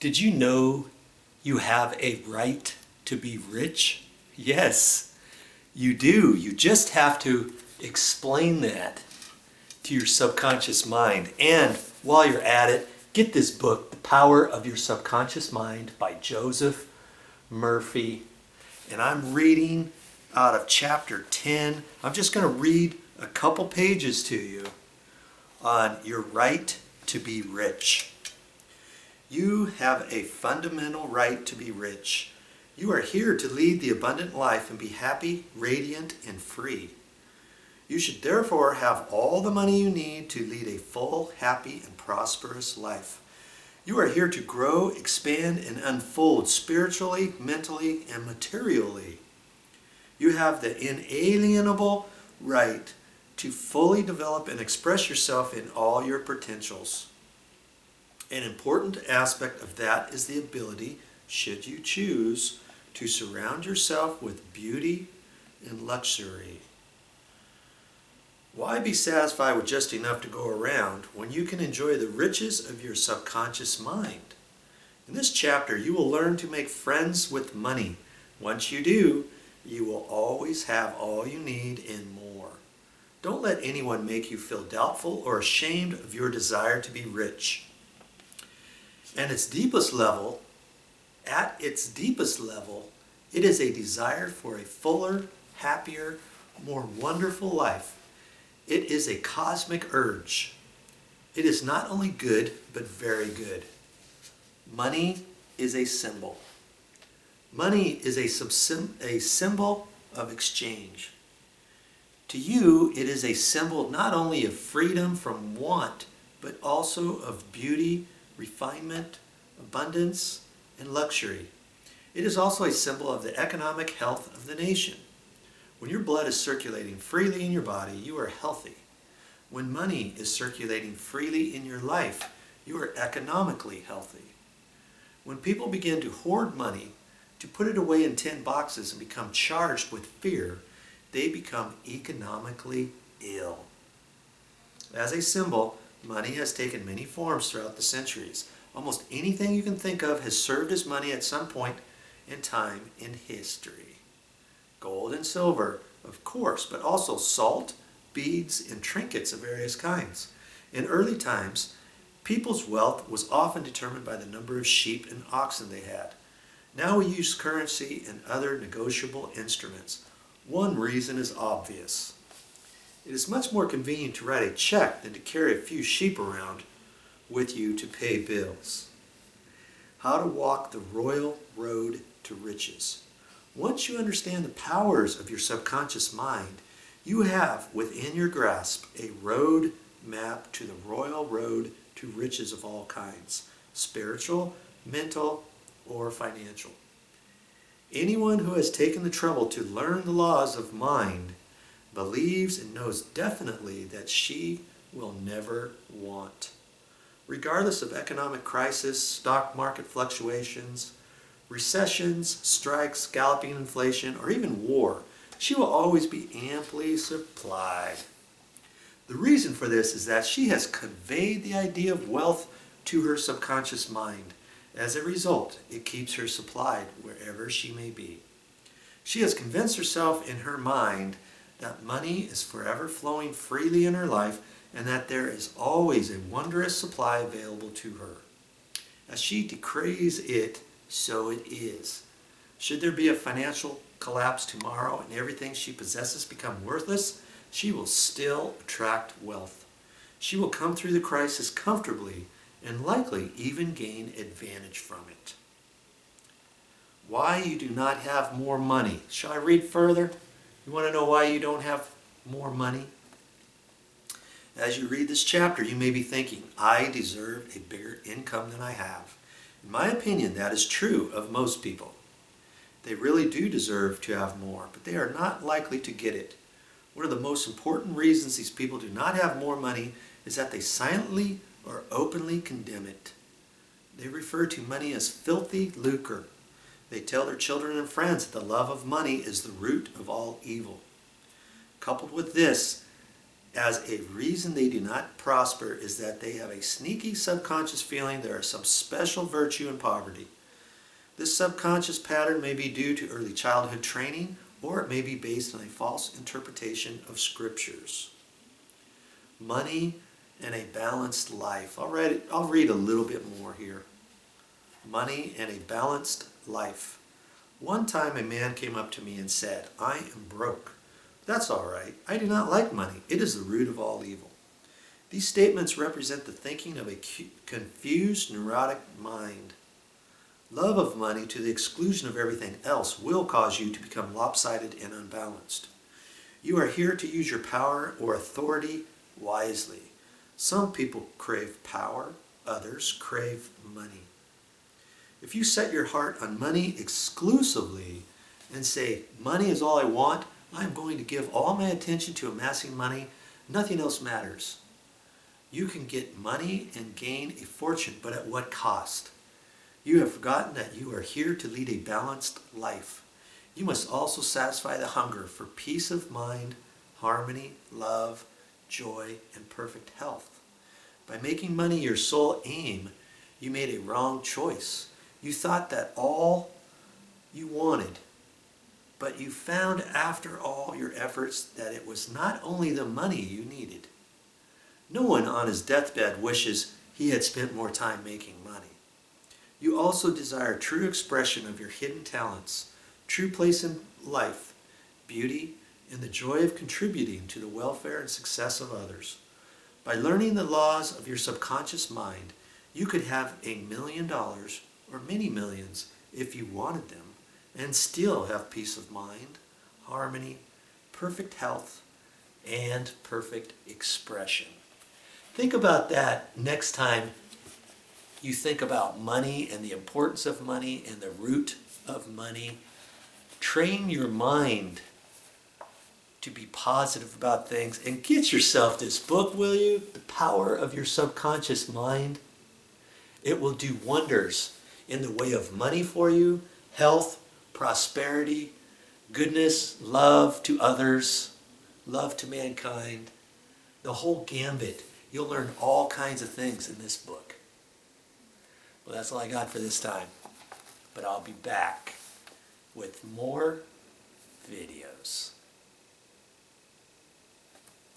Did you know you have a right to be rich? Yes, you do. You just have to explain that to your subconscious mind. And while you're at it, get this book, The Power of Your Subconscious Mind by Joseph Murphy. And I'm reading out of chapter 10. I'm just going to read a couple pages to you on your right to be rich. You have a fundamental right to be rich. You are here to lead the abundant life and be happy, radiant, and free. You should therefore have all the money you need to lead a full, happy, and prosperous life. You are here to grow, expand, and unfold spiritually, mentally, and materially. You have the inalienable right to fully develop and express yourself in all your potentials. An important aspect of that is the ability, should you choose, to surround yourself with beauty and luxury. Why be satisfied with just enough to go around when you can enjoy the riches of your subconscious mind? In this chapter, you will learn to make friends with money. Once you do, you will always have all you need and more. Don't let anyone make you feel doubtful or ashamed of your desire to be rich. At its deepest level, it is a desire for a fuller, happier, more wonderful life. It is a cosmic urge. It is not only good, but very good. Money is a symbol. Money is a symbol of exchange. To you, it is a symbol not only of freedom from want, but also of beauty, refinement, abundance, and luxury. It is also a symbol of the economic health of the nation. When your blood is circulating freely in your body, you are healthy. When money is circulating freely in your life, you are economically healthy. When people begin to hoard money, to put it away in tin boxes and become charged with fear, they become economically ill. As a symbol, money has taken many forms throughout the centuries. Almost anything you can think of has served as money at some point in time in history. Gold and silver, of course, but also salt, beads, and trinkets of various kinds. In early times, people's wealth was often determined by the number of sheep and oxen they had. Now we use currency and other negotiable instruments. One reason is obvious. It is much more convenient to write a check than to carry a few sheep around with you to pay bills. How to walk the royal road to riches. Once you understand the powers of your subconscious mind, you have within your grasp a road map to the royal road to riches of all kinds, spiritual, mental, or financial. Anyone who has taken the trouble to learn the laws of mind believes and knows definitely that she will never want. Regardless of economic crisis, stock market fluctuations, recessions, strikes, galloping inflation, or even war, she will always be amply supplied. The reason for this is that she has conveyed the idea of wealth to her subconscious mind. As a result, it keeps her supplied wherever she may be. She has convinced herself in her mind that money is forever flowing freely in her life and that there is always a wondrous supply available to her. As she decrees it, so it is. Should there be a financial collapse tomorrow and everything she possesses become worthless, she will still attract wealth. She will come through the crisis comfortably and likely even gain advantage from it. Why you do not have more money. Shall I read further? You want to know why you don't have more money? As you read this chapter, you may be thinking, I deserve a bigger income than I have. In my opinion, that is true of most people. They really do deserve to have more, but they are not likely to get it. One of the most important reasons these people do not have more money is that they silently or openly condemn it. They refer to money as filthy lucre. They tell their children and friends that the love of money is the root of all evil. Coupled with this, as a reason they do not prosper is that they have a sneaky subconscious feeling there is some special virtue in poverty. This subconscious pattern may be due to early childhood training, or it may be based on a false interpretation of scriptures. Money and a balanced life. I'll read a little bit more here. Money and a balanced life. One time a man came up to me and said, "I am broke." "That's all right. I do not like money. It is the root of all evil." These statements represent the thinking of a confused, neurotic mind. Love of money to the exclusion of everything else will cause you to become lopsided and unbalanced. You are here to use your power or authority wisely. Some people crave power, others crave money. If you set your heart on money exclusively and say, "Money is all I want, I'm going to give all my attention to amassing money, nothing else matters," you can get money and gain a fortune, but at what cost? You have forgotten that you are here to lead a balanced life. You must also satisfy the hunger for peace of mind, harmony, love, joy, and perfect health. By making money your sole aim, you made a wrong choice. You thought that all you wanted, but you found after all your efforts that it was not only the money you needed. No one on his deathbed wishes he had spent more time making money. You also desire true expression of your hidden talents, true place in life, beauty, and the joy of contributing to the welfare and success of others. By learning the laws of your subconscious mind, you could have $1 million or many millions if you wanted them, and still have peace of mind, harmony, perfect health, and perfect expression. Think about that next time you think about money and the importance of money and the root of money. Train your mind to be positive about things, and get yourself this book, will you? The Power of Your Subconscious Mind. It will do wonders in the way of money for you, health, prosperity, goodness, love to others, love to mankind, the whole gambit. You'll learn all kinds of things in this book. Well, that's all I got for this time, but I'll be back with more videos.